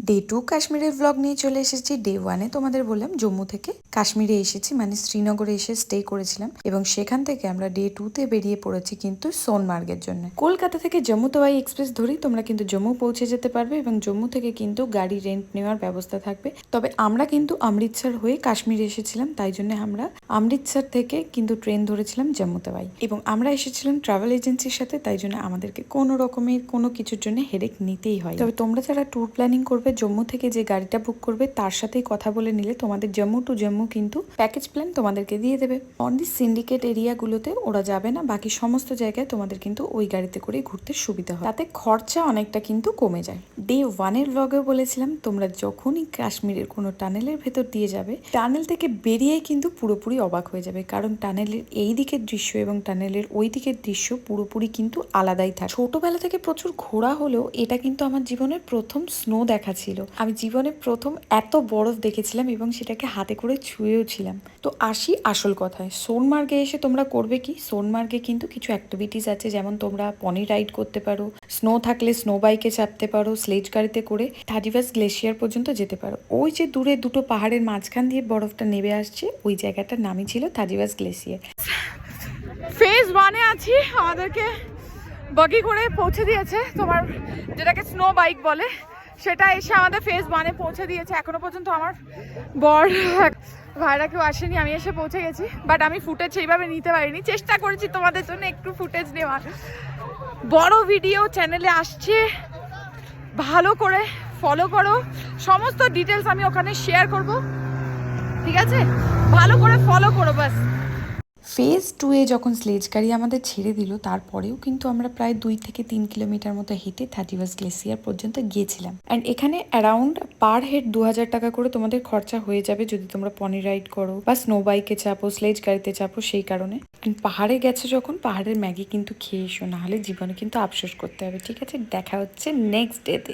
Day 2 কাশ্মীরের blog নিয়ে চলে এসেছি। ডে 1-এ তোমাদের বললাম জম্মু থেকে কাশ্মীরে এসেছি, মানে শ্রীনগরে এসে স্টে করেছিলাম এবং সেখান থেকে আমরা ডে 2-তে বেরিয়ে পড়েছি কিন্তু সোনমার্গের জন্য। কলকাতা থেকে জম্মু তাওয়াই এক্সপ্রেস ধরেই তোমরা কিন্তু জম্মু পৌঁছে যেতে পারবে এবং জম্মু থেকে কিন্তু গাড়ি রেন্ট নেওয়ার ব্যবস্থা থাকবে। তবে আমরা কিন্তু অমৃতসর হয়ে কাশ্মীরে এসেছিলাম, তাই জন্য আমরা অমৃতসর থেকে কিন্তু ট্রেন ধরেছিলাম জম্মু তাওয়াই এবং আমরা এসেছিলাম ট্রাভেল এজেন্সির সাথে, তাই জন্য আমাদেরকে কোনো রকমের কোনো কিছুর জন্য হেডেক নিতেই হয়। তবে তোমরা যারা ট্যুর প্ল্যানিং করবে জম্মু থেকে যে গাড়িটা বুক করবে তার সাথেই কথা বলে নিলে তোমাদের জম্মু টু জম্মু কিন্তু প্যাকেজ প্ল্যান তোমাদেরকে দিয়ে দেবে। অন দি সিন্ডিকেট এরিয়াগুলোতে ওরা যাবে না, বাকি সমস্ত জায়গায় তোমাদের কিন্তু ওই গাড়িতে করে ঘুরতে সুবিধা হয়, তাতে খরচা অনেকটা কিন্তু কমে যায়। ডে 1-এর ব্লগেও বলেছিলাম তোমরা যখনই কাশ্মীরের কোনো টানেলের ভেতর দিয়ে যাবে, টানেল থেকে বেরিয়েই কিন্তু পুরোপুরি অবাক হয়ে যাবে, কারণ টানেলের এই দিকের দৃশ্য এবং টানেলের ওই দিকের দৃশ্য পুরোপুরি কিন্তু আলাদাই থাকে। ছোটবেলা থেকে প্রচুর ঘোরা হলেও এটা কিন্তু আমার জীবনের প্রথম স্নো দেখা ছিল। আমি জীবনে প্রথম এত বরফ দেখেছিলাম এবং সেটাকে হাতে করে ছুঁয়েও ছিলাম। তো আসি আসল কথায়, সোনমার্গে এসে তোমরা করবে কি? সোনমার্গে কিন্তু কিছু অ্যাক্টিভিটিস আছে, যেমন তোমরা পনি রাইড করতে পারো, স্নো থাকলে স্নো বাইকে চাপতে পারো, স্লেজ গাড়িতে করে থাডিভাস গ্লেশিয়ার পর্যন্ত যেতে পারো। ওই যে দূরে দুটো পাহাড়ের মাঝখান দিয়ে বরফটা নেমে আসছে, ওই জায়গাটার নামই ছিল থাডিভাস গ্লেশিয়ার। ফেজ 1-এ আছি, আমাদেরকে বাগি করে পৌঁছে দিয়েছে, তোমার যেটাকে স্নো বাইক বলে, সেটা এসে আমাদের ফেজ 1-এ পৌঁছে দিয়েছে। এখনো পর্যন্ত আমার বর ভাইরা কেউ আসেনি, আমি এসে পৌঁছে গেছি, বাট আমি ফুটেজ সেইভাবে নিতে পারিনি। চেষ্টা করেছি তোমাদের জন্য একটু ফুটেজ নেওয়ার। বড় ভিডিও চ্যানেলে আসছে, ভালো করে ফলো করো, সমস্ত ডিটেলস আমি ওখানে শেয়ার করব, ঠিক আছে? ভালো করে ফলো করো বাস। ফেজ 2-এ যখন স্লেজ গাড়ি আমাদের ছেড়ে দিল, তারপরেও কিন্তু আমরা প্রায় 2 থেকে 3 কিলোমিটার মতো হেঁটে থার্টিভাস গ্লেসিয়ার পর্যন্ত গিয়েছিলাম। অ্যান্ড এখানে অ্যারাউন্ড পার হেড 2000 টাকা করে তোমাদের খরচা হয়ে যাবে যদি তোমরা পনি রাইড করো বা স্নো বাইকে চাপো, স্লেজ গাড়িতে চাপো। সেই কারণে পাহাড়ে গেছো যখন, পাহাড়ের ম্যাগি কিন্তু খেয়ে এসো, নাহলে জীবনে কিন্তু আফসোস করতে হবে। ঠিক আছে, দেখা হচ্ছে নেক্সট ডেতে।